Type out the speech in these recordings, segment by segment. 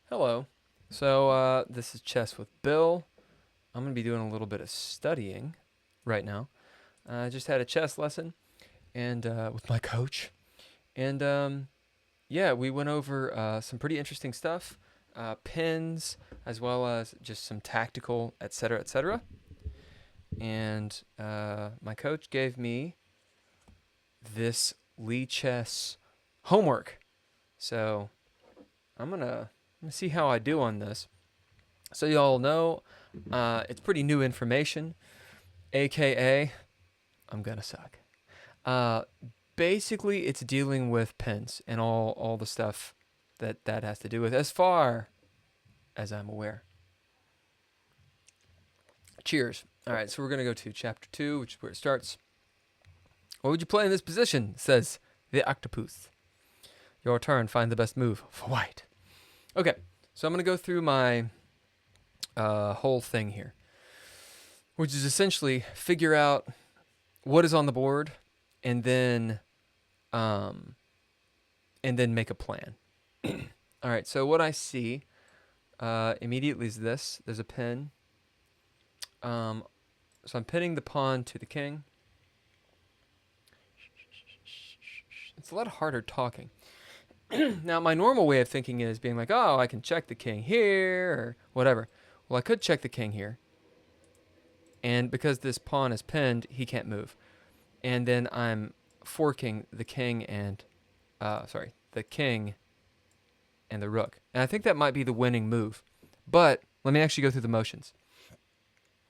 Hello. This is Chess with Bill. I'm going to be doing a little bit of studying right now. I just had a chess lesson and with my coach. And yeah, we went over some pretty interesting stuff, pins, as well as just some tactical, etc., etc. And my coach gave me this Lee chess homework. So I'm gonna see how I do on this. So y'all know, it's pretty new information, aka I'm gonna suck. Uh, Basically, it's dealing with pins and all the stuff that has to do with, as far as I'm aware. Cheers. All right, so we're gonna go to chapter 2, which is where it starts. What would you play in this position? Says the octopus. Your turn. Find the best move for white. Okay, so I'm gonna go through my whole thing here, which is essentially figure out what is on the board, and then um, make a plan. All right. So what I see immediately is this. There's a pin. Um, so I'm pinning the pawn to the king. It's a lot harder talking. Now, my normal way of thinking is being like, oh, I can check the king here or whatever. Well, I could check the king here. And because this pawn is pinned, he can't move. And then I'm forking the king and, the king and the rook. And I think that might be the winning move. But let me actually go through the motions.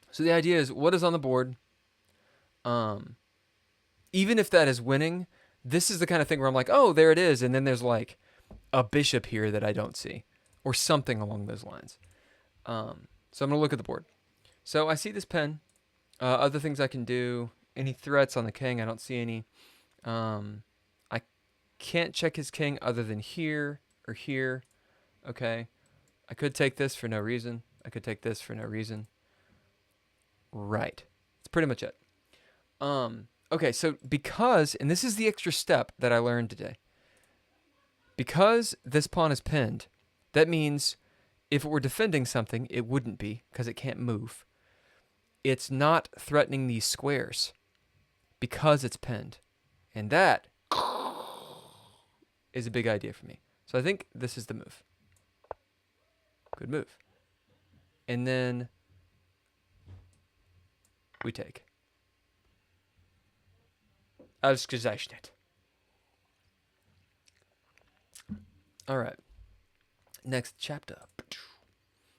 So the idea is, what is on the board? Even if that is winning, this is the kind of thing where I'm like, oh, there it is. And then there's like a bishop here that I don't see, or something along those lines. So I'm going to look at the board. So I see this pen. Other things I can do. Any threats on the king? I don't see any. I can't check his king other than here or here. Okay. I could take this for no reason. I could take this for no reason. Right. That's pretty much it. Okay, so because, and this is the extra step that I learned today, because this pawn is pinned, that means if it were defending something, it wouldn't be, because it can't move. It's not threatening these squares because it's pinned. And that is a big idea for me. So I think this is the move. Good move. And then we take. Ausgezeichnet. All right. Next chapter.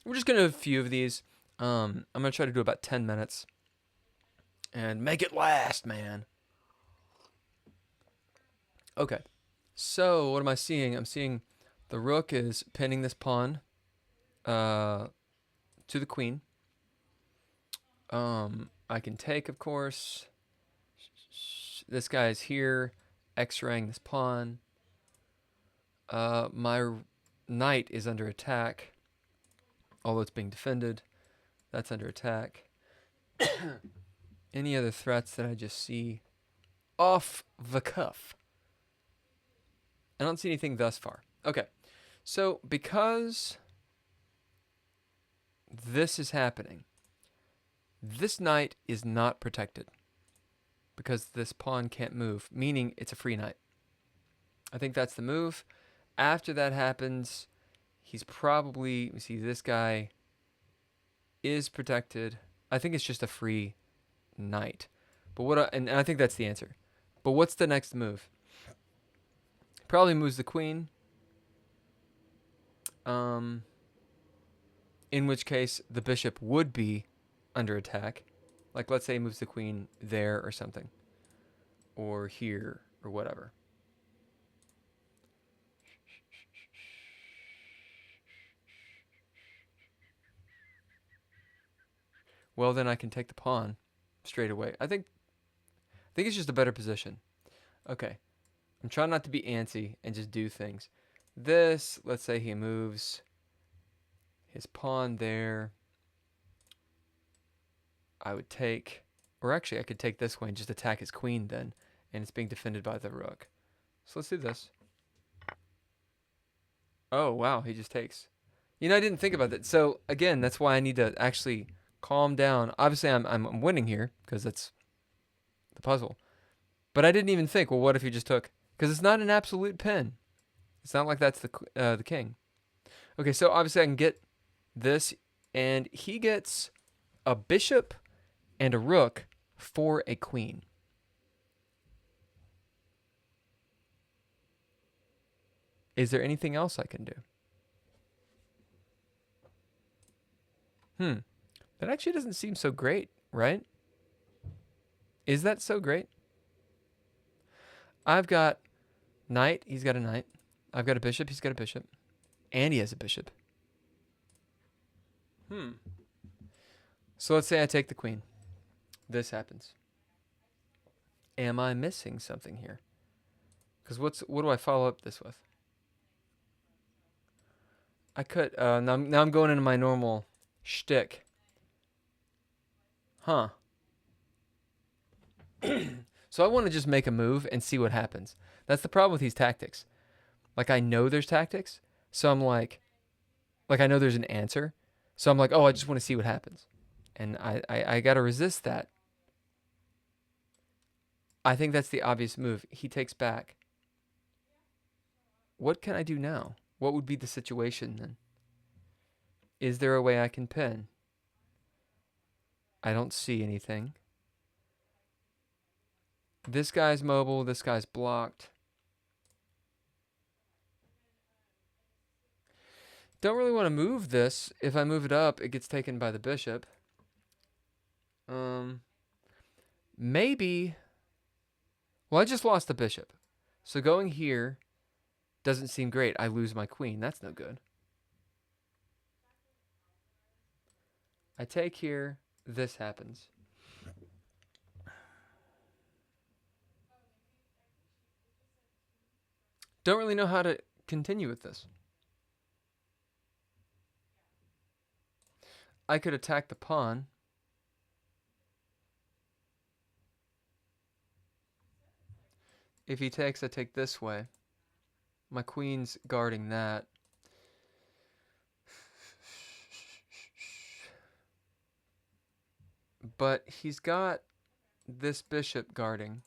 We're just going to do a few of these. I'm going to try to do about 10 minutes. And make it last, man. Okay. So, what am I seeing? I'm seeing the rook is pinning this pawn to the queen. I can take, of course. This guy is here, x-raying this pawn. My knight is under attack, although it's being defended. That's under attack. Any other threats that I just see off the cuff? I don't see anything thus far. Okay, so because this is happening, this knight is not protected because this pawn can't move, meaning it's a free knight. I think that's the move. After that happens, he's probably, we see this guy is protected. I think it's just a free knight. But and I think that's the answer. But what's the next move? Probably moves the queen. In which case the bishop would be under attack. Like, let's say he moves the queen there or something, or here or whatever. Well, then I can take the pawn straight away. I think it's just a better position. Okay. I'm trying not to be antsy and just do things. This, let's say he moves his pawn there. I would take, or actually I could take this way and just attack his queen then, and it's being defended by the rook. So let's do this. Oh, wow, he just takes. You know, I didn't think about that. So again, that's why I need to actually calm down. Obviously, I'm winning here because that's the puzzle. But I didn't even think. Well, what if he just took? Because it's not an absolute pin. It's not like that's the king. Okay, so obviously I can get this, and he gets a bishop and a rook for a queen. Is there anything else I can do? That actually doesn't seem so great, right? Is that so great? I've got knight, he's got a knight. I've got a bishop, he's got a bishop. And he has a bishop. So let's say I take the queen. This happens. Am I missing something here? Because what do I follow up this with? I could, now I'm going into my normal shtick. Huh. So I want to just make a move and see what happens. That's the problem with these tactics. Like, I know there's tactics, so I'm like I know there's an answer, so I'm like, oh, I just want to see what happens. And I got to resist that. I think that's the obvious move. He takes back. What can I do now? What would be the situation then? Is there a way I can pin? I don't see anything. This guy's mobile. This guy's blocked. Don't really want to move this. If I move it up, it gets taken by the bishop. Maybe. Well, I just lost the bishop. So going here doesn't seem great. I lose my queen. That's no good. I take here. This happens. Don't really know how to continue with this. I could attack the pawn. If he takes, I take this way. My queen's guarding that. But he's got this bishop guarding.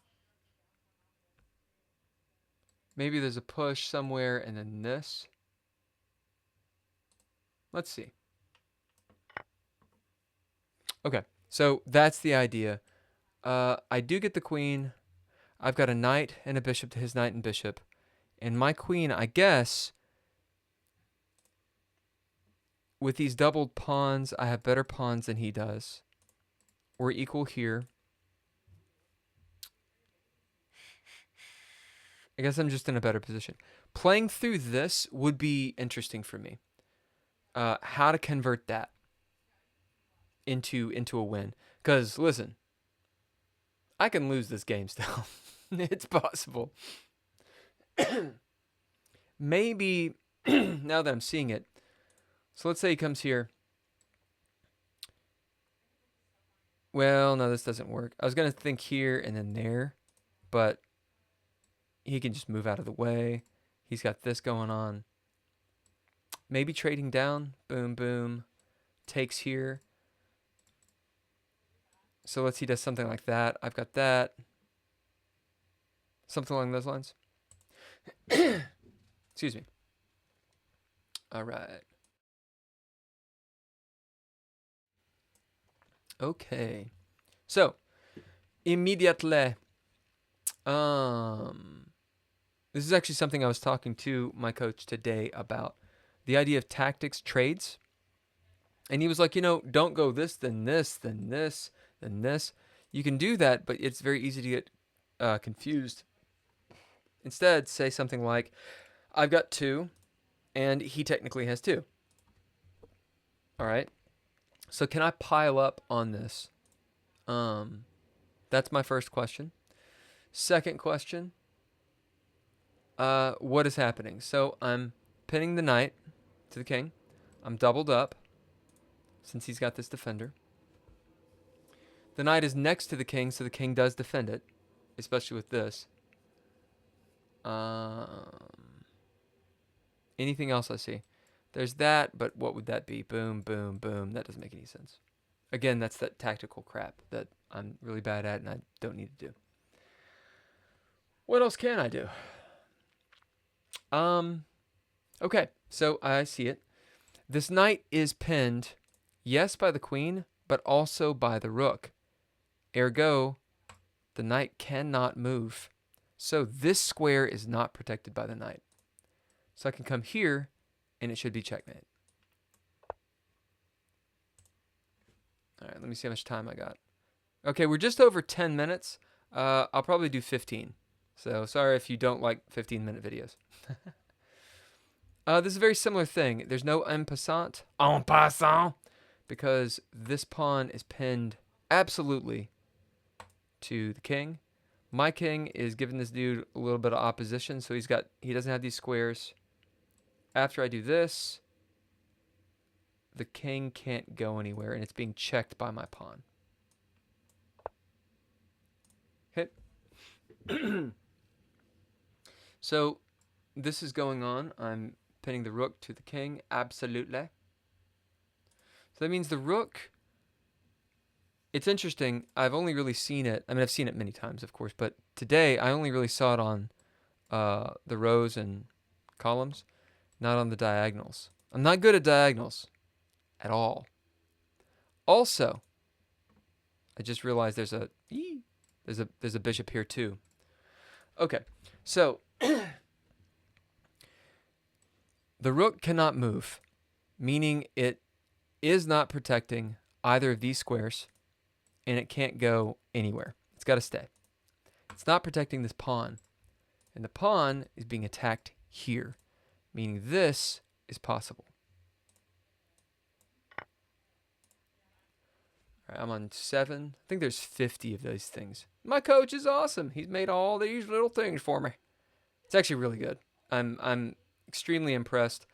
Maybe there's a push somewhere and then this. Let's see. Okay, so that's the idea. I do get the queen. I've got a knight and a bishop to his knight and bishop. And my queen, I guess, with these doubled pawns, I have better pawns than he does. We're equal here. I guess I'm just in a better position. Playing through this would be interesting for me. How to convert that into a win. Because, listen, I can lose this game still. It's possible. Maybe, now that I'm seeing it, so let's say he comes here. Well, no, this doesn't work. I was going to think here and then there, but he can just move out of the way. He's got this going on. Maybe trading down. Boom, boom. Takes here. So let's see, he does something like that. I've got that. Something along those lines. Excuse me. All right. Okay. So, immediately. This is actually something I was talking to my coach today about. The idea of tactics trades. And he was like, don't go this, then this, then this, then this. You can do that, but it's very easy to get confused. Instead, say something like, I've got 2, and he technically has 2. All right. So can I pile up on this? That's my first question. Second question, what is happening? So I'm pinning the knight to the king. I'm doubled up since he's got this defender. The knight is next to the king, so the king does defend it, especially with this. Anything else I see? There's that, but what would that be? Boom, boom, boom. That doesn't make any sense. Again, that's that tactical crap that I'm really bad at and I don't need to do. What else can I do? Okay, so I see it. This knight is pinned, yes, by the queen, but also by the rook. Ergo, the knight cannot move. So this square is not protected by the knight. So I can come here, and it should be checkmate. All right, let me see how much time I got. Okay, we're just over 10 minutes. I'll probably do 15. So sorry if you don't like 15-minute videos. This is a very similar thing. There's no en passant, because this pawn is pinned absolutely to the king. My king is giving this dude a little bit of opposition, so he doesn't have these squares. After I do this, the king can't go anywhere, and it's being checked by my pawn. Okay. So this is going on. I'm pinning the rook to the king, absolutely. So that means the rook, it's interesting. I've only really seen it. I mean, I've seen it many times, of course, but today I only really saw it on the rows and columns, not on the diagonals. I'm not good at diagonals at all. Also, I just realized there's a bishop here too. Okay, so the rook cannot move, meaning it is not protecting either of these squares, and it can't go anywhere. It's got to stay. It's not protecting this pawn, and the pawn is being attacked here, meaning this is possible. All right, I'm on 7. I think there's 50 of those things. My coach is awesome. He's made all these little things for me. It's actually really good. I'm extremely impressed.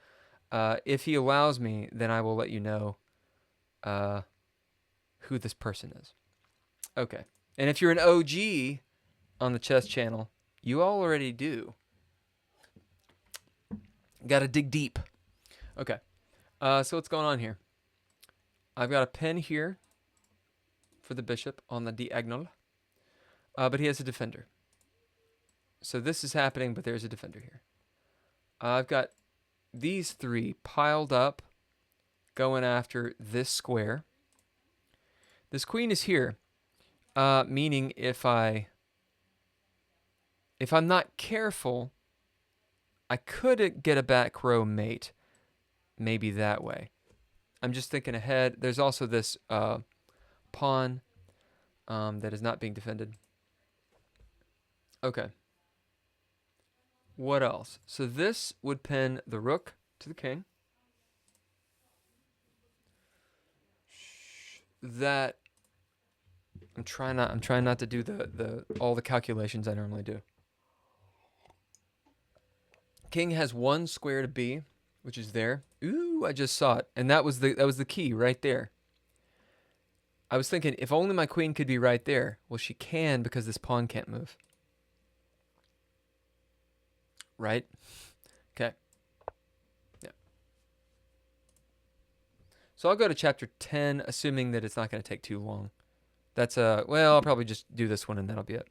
If he allows me, then I will let you know who this person is. Okay. And if you're an OG on the chess channel, you already do. Got to dig deep. Okay. So what's going on here? I've got a pin here for the bishop on the diagonal, but he has a defender. So this is happening, but there's a defender here. I've got these 3 piled up going after this square. This queen is here, meaning if I'm not careful, I could get a back row mate, maybe that way. I'm just thinking ahead. There's also this pawn that is not being defended. Okay. What else? So this would pin the rook to the king. That I'm trying not to do all the calculations I normally do. King has 1 square to B, which is there. Ooh, I just saw it, and that was the key right there. I was thinking if only my queen could be right there. Well, she can because this pawn can't move. Right? Okay. Yeah. So I'll go to chapter 10, assuming that it's not going to take too long. That's well, I'll probably just do this one and that'll be it.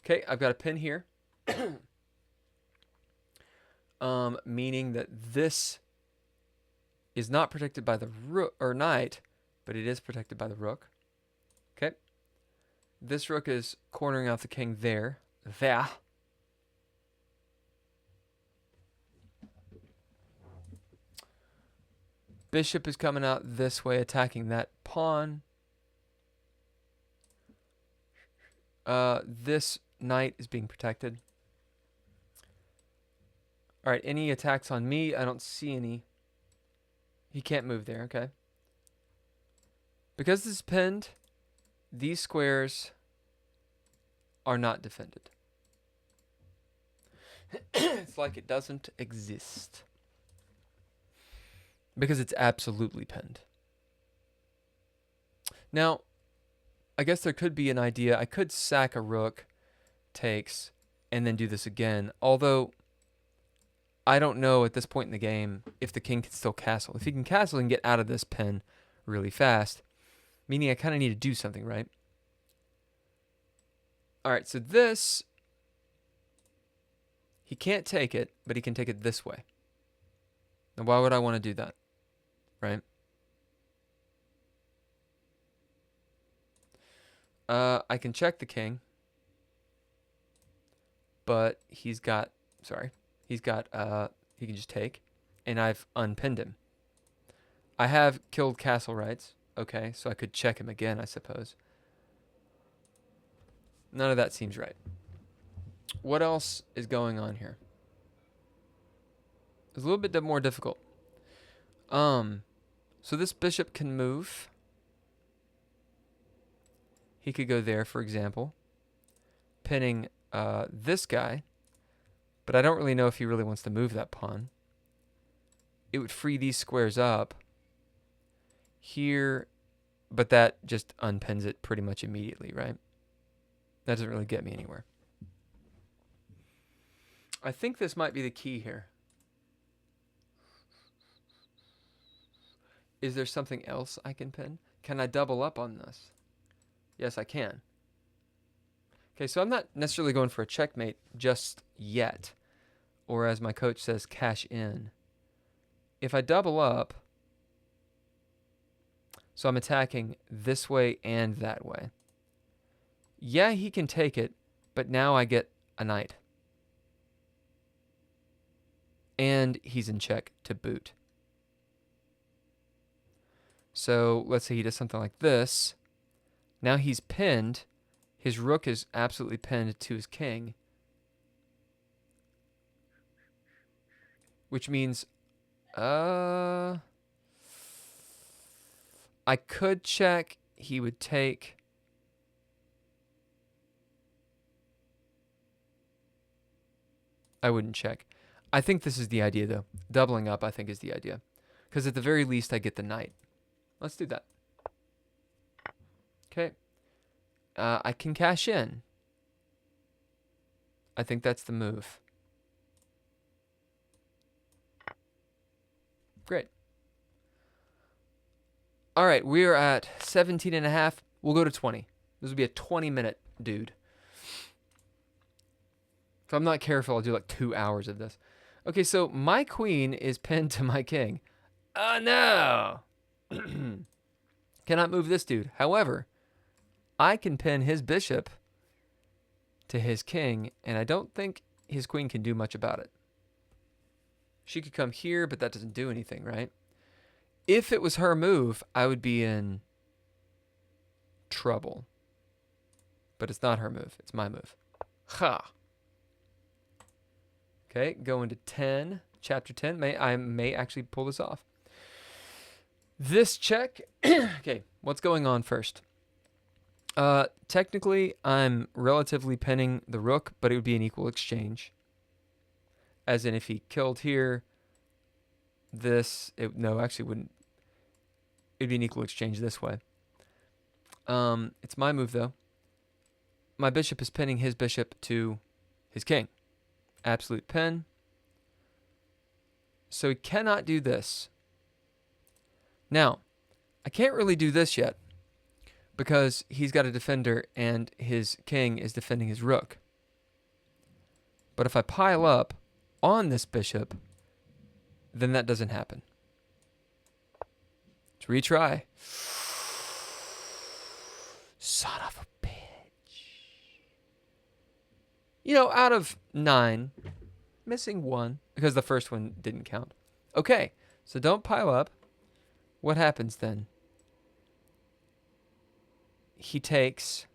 Okay, I've got a pin here. Meaning that this is not protected by the rook or knight, but it is protected by the rook. Okay. This rook is cornering out the king there. There. Bishop is coming out this way, attacking that pawn. This knight is being protected. All right, any attacks on me? I don't see any. He can't move there, okay. Because this is pinned, these squares are not defended. It's like it doesn't exist. Because it's absolutely pinned. Now, I guess there could be an idea. I could sack a rook, takes, and then do this again. Although, I don't know at this point in the game if the king can still castle. If he can castle, he can get out of this pen really fast, meaning I kind of need to do something, right? All right, so this, he can't take it, but he can take it this way. Now, why would I want to do that, right? I can check the king, but he's got, he can just take, and I've unpinned him. I have killed castle rights. Okay, so I could check him again, I suppose. None of that seems right. What else is going on here? It's a little bit more difficult. So this bishop can move. He could go there, for example, pinning this guy, but I don't really know if he really wants to move that pawn. It would free these squares up here, but that just unpins it pretty much immediately, right? That doesn't really get me anywhere. I think this might be the key here. Is there something else I can pin? Can I double up on this? Yes, I can. Okay, so I'm not necessarily going for a checkmate just yet, or as my coach says, cash in. If I double up, so I'm attacking this way and that way. Yeah, he can take it, but now I get a knight. And he's in check to boot. So let's say he does something like this. Now he's pinned. His rook is absolutely pinned to his king. Which means, I could check. He would take. I wouldn't check. I think this is the idea, though. Doubling up, I think, is the idea. Because at the very least, I get the knight. Let's do that. Okay. I can cash in. I think that's the move. Great. All right, we are at 17 and a half. We'll go to 20. This will be a 20-minute dude. If I'm not careful, I'll do like 2 hours of this. Okay, so my queen is pinned to my king. Oh, no. Cannot move this dude. However, I can pin his bishop to his king, and I don't think his queen can do much about it. She could come here, but that doesn't do anything, right? If it was her move, I would be in trouble. But it's not her move. It's my move. Ha! Okay, go into 10. Chapter 10. I may actually pull this off. This check. Okay, what's going on first? Technically, I'm relatively pinning the rook, but it would be an equal exchange. As in, if he killed here, no, actually wouldn't. It'd be an equal exchange this way. It's my move, though. My bishop is pinning his bishop to his king. Absolute pin. So he cannot do this. Now, I can't really do this yet because he's got a defender and his king is defending his rook. But if I pile up on this bishop, then that doesn't happen. Let's retry. Son of a bitch. You know, out of 9, missing 1 because the first one didn't count. Okay, so don't pile up. What happens then? He takes.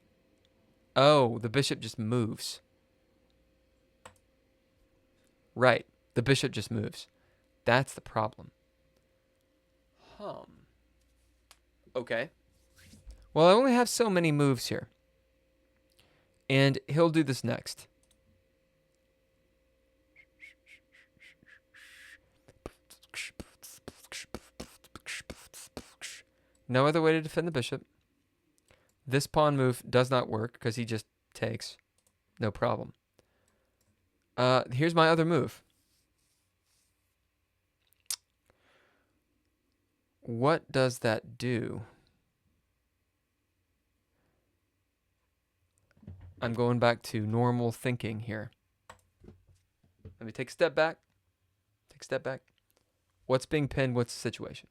Oh, the bishop just moves. Right, the bishop just moves. That's the problem. Okay. Well, I only have so many moves here. And he'll do this next. No other way to defend the bishop. This pawn move does not work because he just takes. No problem. Here's my other move. what does that do? I'm going back to normal thinking here. Let me take a step back. Take a step back. What's being pinned? What's the situation?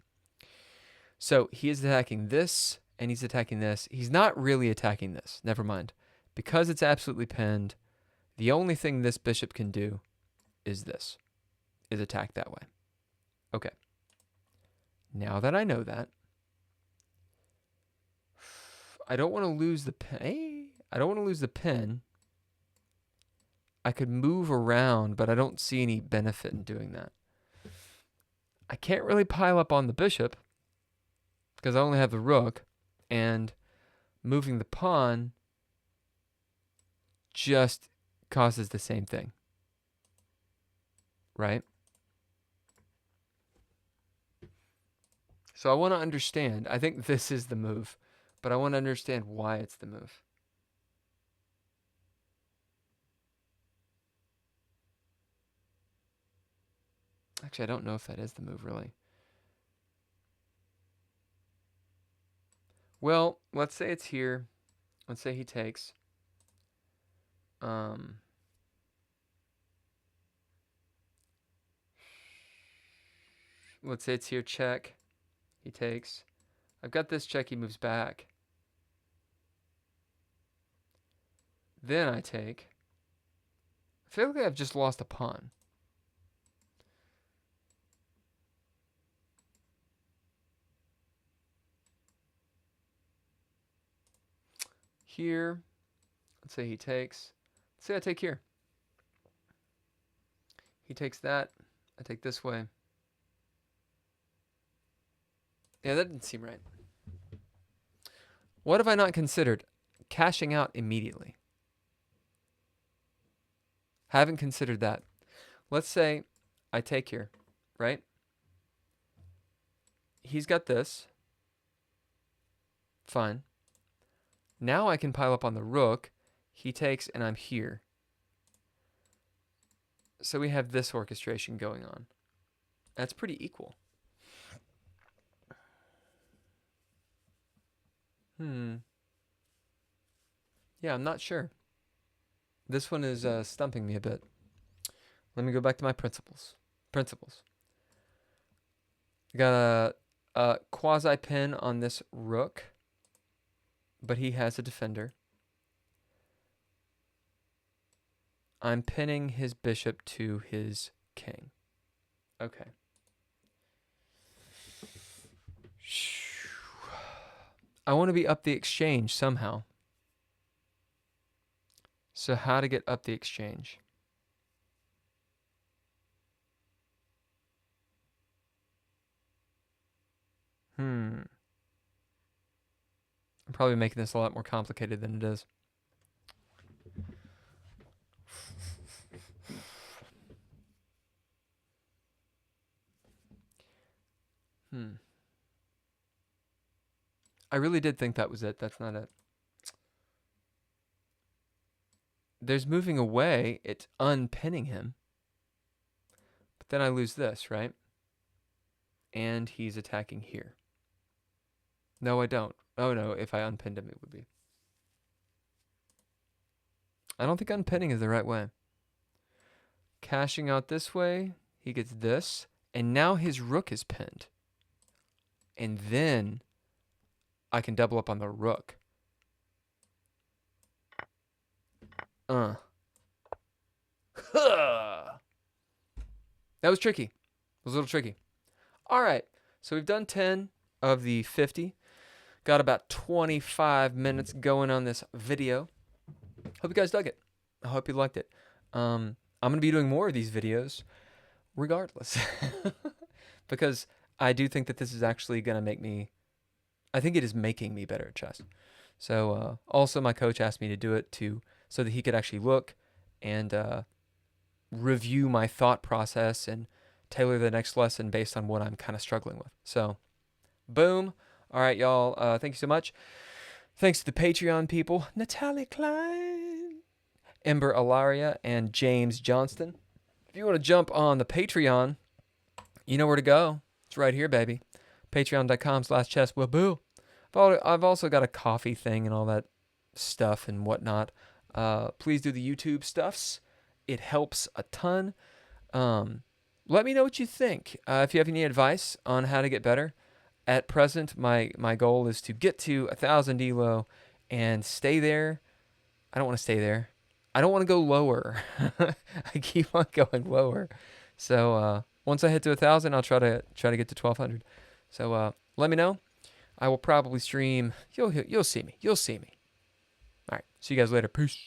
So he is attacking this, and he's attacking this. He's not really attacking this. Never mind. Because it's absolutely pinned, the only thing this bishop can do is this, is attack that way. Okay. Now that I know that, I don't want to lose the pin. I don't want to lose the pin. I could move around, but I don't see any benefit in doing that. I can't really pile up on the bishop because I only have the rook, and moving the pawn just causes the same thing, right? So I want to understand. I think this is the move, but I want to understand why it's the move. Actually, I don't know if that is the move, really. Well, let's say it's here. Let's say he takes. Let's say it's here, check. He takes. I've got this check, he moves back. Then I take. I feel like I've just lost a pawn. Here, let's say he takes. Let's say I take here. He takes that. I take this way. Yeah, that didn't seem right. What have I not considered? Cashing out immediately. Haven't considered that. Let's say I take here, right? He's got this. Fine. Now I can pile up on the rook. He takes, and I'm here. So we have this orchestration going on. That's pretty equal. Yeah, I'm not sure. This one is stumping me a bit. Let me go back to my principles. Got a quasi pin on this rook, but he has a defender. I'm pinning his bishop to his king. Okay. I want to be up the exchange somehow. So how to get up the exchange? I'm probably making this a lot more complicated than it is. I really did think that was it. That's not it. There's moving away. It's unpinning him. But then I lose this, right? And he's attacking here. No, I don't. Oh, no. If I unpinned him, it would be. I don't think unpinning is the right way. Cashing out this way. He gets this. And now his rook is pinned. And then I can double up on the rook. That was tricky. It was a little tricky. All right. So we've done 10 of the 50. Got about 25 minutes going on this video. Hope you guys dug it. I hope you liked it. I'm going to be doing more of these videos regardless. Because I do think that this is actually going to make me... I think it is making me better at chess. So also my coach asked me to do it so that he could actually look and review my thought process and tailor the next lesson based on what I'm kind of struggling with. So, boom. All right, y'all. Thank you so much. Thanks to the Patreon people, Natalia Cline, Ember Ellaria, and James Johnston. If you want to jump on the Patreon, you know where to go. It's right here, baby. Patreon.com/chesswithbill. I've also got a coffee thing and all that stuff and whatnot. Please do the YouTube stuffs. It helps a ton. Let me know what you think. If you have any advice on how to get better. At present, my goal is to get to 1,000 elo and stay there. I don't want to stay there. I don't want to go lower. I keep on going lower. So once I hit to 1,000, I'll try to get to 1,200. So let me know. I will probably stream. You'll see me. You'll see me. All right. See you guys later. Peace.